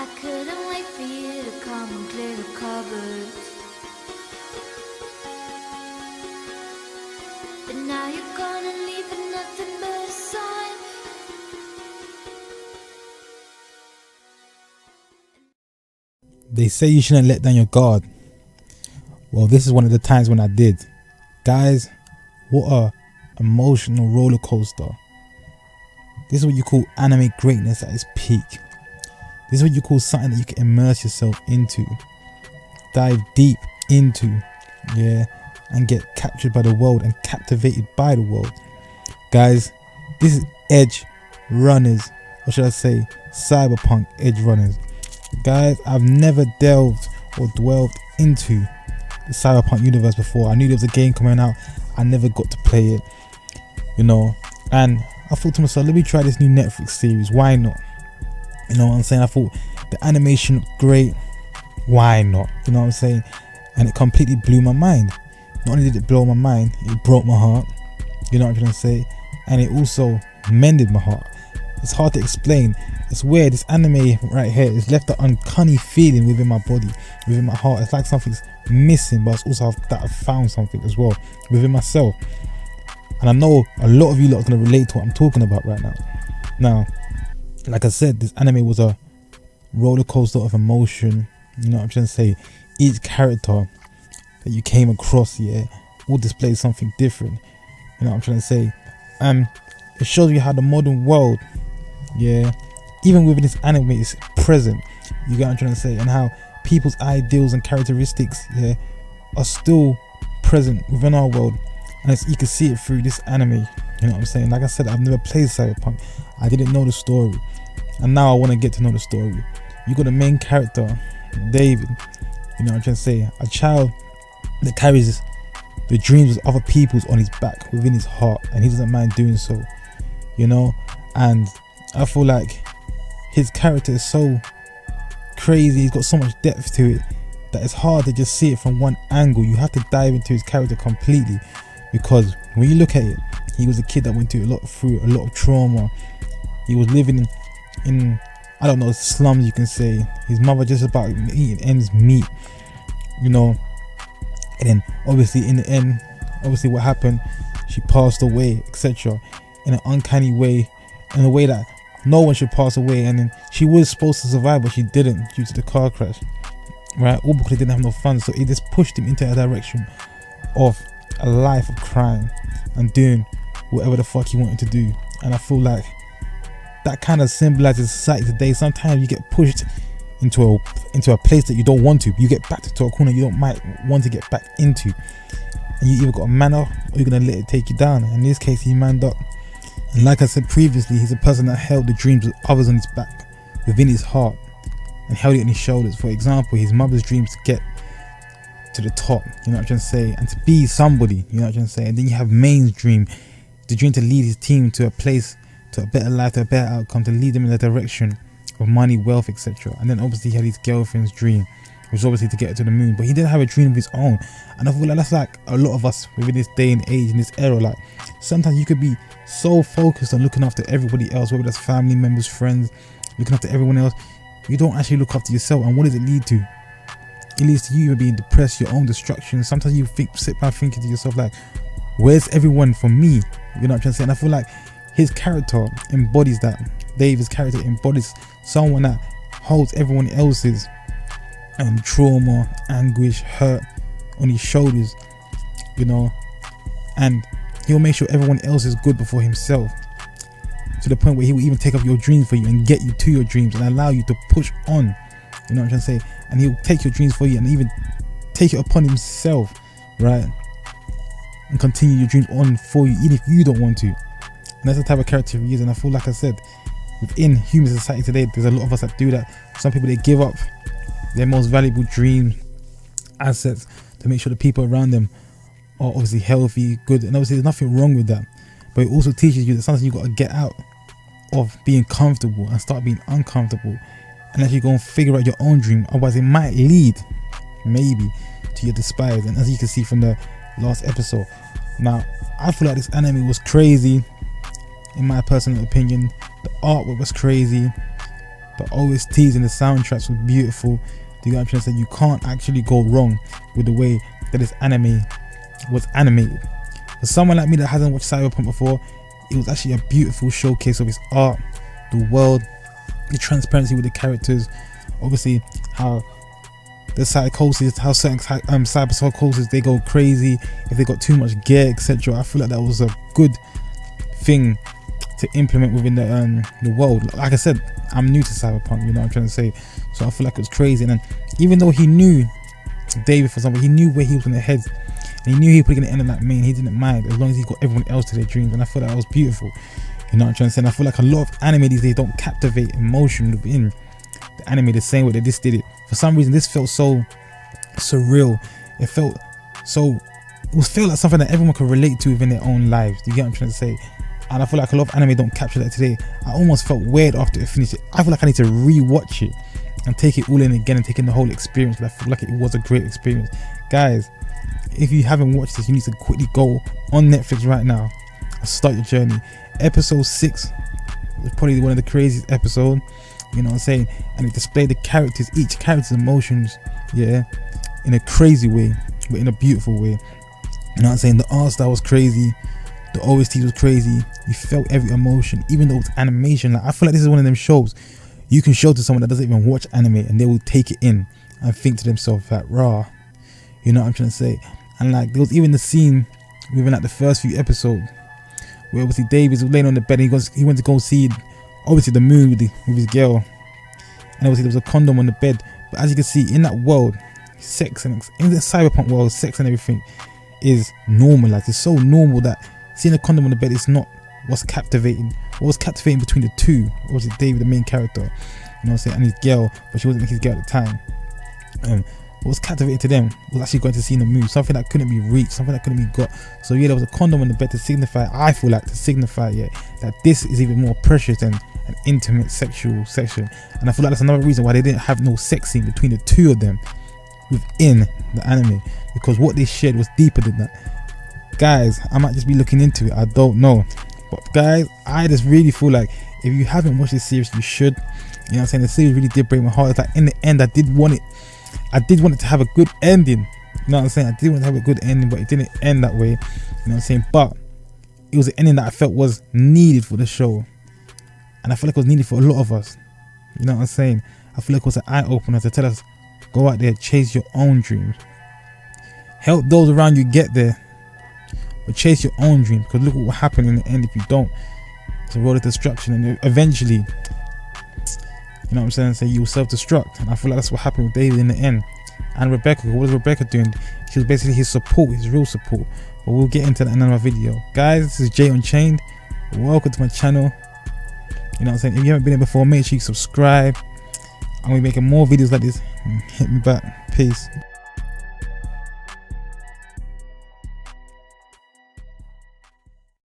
I couldn't wait for you to come and clear the cupboard. But now you're gone and leaving nothing but a sign. They say you shouldn't let down your guard. Well, this is one of the times when I did. Guys, what a emotional roller coaster. This is what you call anime greatness at its peak. This is what you call something that you can immerse yourself into, dive deep into, yeah, and get captured by the world and captivated by the world. Guys, this is Edgerunners, or should I say Cyberpunk Edgerunners. Guys, I've never delved or dwelled into the Cyberpunk universe before. I knew there was a game coming out, I never got to play it, you know, and I thought to myself, let me try this new Netflix series, why not? You know what I'm saying? I thought the animation looked great, why not? You know what I'm saying? And it completely blew my mind. Not only did it blow my mind, it broke my heart, you know what I'm trying to say? And it also mended my heart. It's hard to explain. It's weird. This anime right here has left an uncanny feeling within my body, within my heart. It's like something's missing, but it's also that I've found something as well within myself. And I know a lot of you lot are going to relate to what I'm talking about right now. Now, like I said, this anime was a roller coaster of emotion. You know what I'm trying to say? Each character that you came across, yeah, all displays something different. You know what I'm trying to say? It shows you how the modern world, yeah, even within this anime is present. You get what I'm trying to say? And how people's ideals and characteristics, yeah, are still present within our world. And you can see it through this anime. You know what I'm saying? Like I said, I've never played Cyberpunk. I didn't know the story, and now I want to get to know the story. You got the main character, David. You know what I'm trying to say? A child that carries the dreams of other people's on his back, within his heart, and he doesn't mind doing so. You know, and I feel like his character is so crazy. He's got so much depth to it that it's hard to just see it from one angle. You have to dive into his character completely, because when you look at it, he was a kid that went through a lot of trauma. He was living in I don't know, slums, you can say. His mother just about eating ends meat, you know. And then obviously in the end, obviously what happened, she passed away, etc. in an uncanny way, in a way that no one should pass away. And then she was supposed to survive, but she didn't due to the car crash, right? All because he didn't have no funds. So it just pushed him into a direction of a life of crime and doing whatever the fuck he wanted to do. And I feel like that kind of symbolizes society today. Sometimes you get pushed into a place that you don't want to. You get backed into a corner you don't might want to get back into, and you either got to man up or you're gonna let it take you down. In this case, he manned up, and like I said previously, he's a person that held the dreams of others on his back, within his heart, and held it on his shoulders. For example, his mother's dreams to get to the top, you know what I'm trying to say, and to be somebody, you know what I'm trying to say. And then you have Main's dream, the dream to lead his team to a place, to a better life, to a better outcome, to lead them in the direction of money, wealth, etc. And then obviously he had his girlfriend's dream, which was obviously to get her to the moon. But he didn't have a dream of his own. And I feel like that's like a lot of us within this day and age, in this era. Like sometimes you could be so focused on looking after everybody else, whether that's family members, friends, looking after everyone else, you don't actually look after yourself. And what does it lead to? It leads to you being depressed, your own destruction. Sometimes you sit back thinking to yourself like, where's everyone for me? You know what I'm trying to say? And I feel like his character embodies that. David's character embodies someone that holds everyone else's trauma, anguish, hurt on his shoulders, you know, and he'll make sure everyone else is good before himself, to the point where he will even take up your dreams for you and get you to your dreams and allow you to push on, you know what I'm trying to say. And he'll take your dreams for you and even take it upon himself, right, and continue your dreams on for you, even if you don't want to. And that's the type of character he is. And I feel, like I said, within human society today, there's a lot of us that do that. Some people, they give up their most valuable dreams, assets, to make sure the people around them are obviously healthy, good. And obviously there's nothing wrong with that, but it also teaches you that sometimes you got to get out of being comfortable and start being uncomfortable, and actually go and figure out your own dream. Otherwise it might lead maybe to your despise. And as you can see from the last episode, now I feel like this anime was crazy. In my personal opinion, the artwork was crazy. The OSTs and the soundtracks were beautiful. Do you get what I'm trying to say? You can't actually go wrong with the way that this anime was animated. For someone like me that hasn't watched Cyberpunk before, it was actually a beautiful showcase of its art, the world, the transparency with the characters, obviously how the psychosis, how certain cyber psychosis, they go crazy if they got too much gear, etc. I feel like that was a good thing to implement within the world. Like I said, I'm new to Cyberpunk, you know what I'm trying to say, so I feel like it was crazy. And then even though he knew David, for example, he knew where he was gonna head, and he knew he was gonna end on that main, he didn't mind as long as he got everyone else to their dreams. And I feel like that was beautiful, you know what I'm trying to say. And I feel like a lot of anime these days don't captivate emotion within the anime the same way they just did it. For some reason this felt so surreal. It felt like something that everyone could relate to within their own lives. Do you get what I'm trying to say? And I feel like a lot of anime don't capture that today. I almost felt weird after it finished. I feel like I need to re-watch it and take it all in again and take in the whole experience, but I feel like it was a great experience. Guys, if you haven't watched this, you need to quickly go on Netflix right now and start your journey. Episode 6 was probably one of the craziest episodes, you know what I'm saying, and it displayed the characters, each character's emotions, yeah, in a crazy way, but in a beautiful way, you know what I'm saying. The art style was crazy, the OST was crazy, you felt every emotion, even though it's animation. Like, I feel like this is one of them shows you can show to someone that doesn't even watch anime and they will take it in and think to themselves like, raw, you know what I'm trying to say. And like, there was even the scene within like the first few episodes where obviously David was laying on the bed and he went to go see obviously the moon with his girl, and obviously there was a condom on the bed. But as you can see, in that world, sex, and in the cyberpunk world, sex and everything is normalized. It's so normal that seeing a condom on the bed is not what's captivating. What was captivating between the two, obviously David, the main character, you know what I'm saying, and his girl, but she wasn't his girl at the time. What was captivating to them was actually going to see the moon, something that couldn't be reached, something that couldn't be got. So yeah, there was a condom on the bed to signify, I feel like, to signify, yeah, that this is even more precious than an intimate sexual section. And I feel like that's another reason why they didn't have no sex scene between the two of them within the anime, because what they shared was deeper than that. Guys, I might just be looking into it, I don't know, but guys, I just really feel like if you haven't watched this series, you should. You know what I'm saying? The series really did break my heart. It's like, in the end, I did want it to have a good ending. You know what I'm saying? I did want to have a good ending, but it didn't end that way. You know what I'm saying? But it was an ending that I felt was needed for the show, and I feel like it was needed for a lot of us. You know what I'm saying? I feel like it was an eye opener to tell us, go out there, chase your own dreams, help those around you get there, but chase your own dreams, because look what will happen in the end if you don't. It's a road of destruction, and eventually, you know what I'm saying, say you will self-destruct. And I feel like that's what happened with David in the end. And Rebecca, what was Rebecca doing? She was basically his support, his real support. But we'll get into that in another video. Guys, this is Jay Unchained. Welcome to my channel. You know what I'm saying? If you haven't been here before, make sure you subscribe. I'm gonna be making more videos like this. Hit me back. Peace.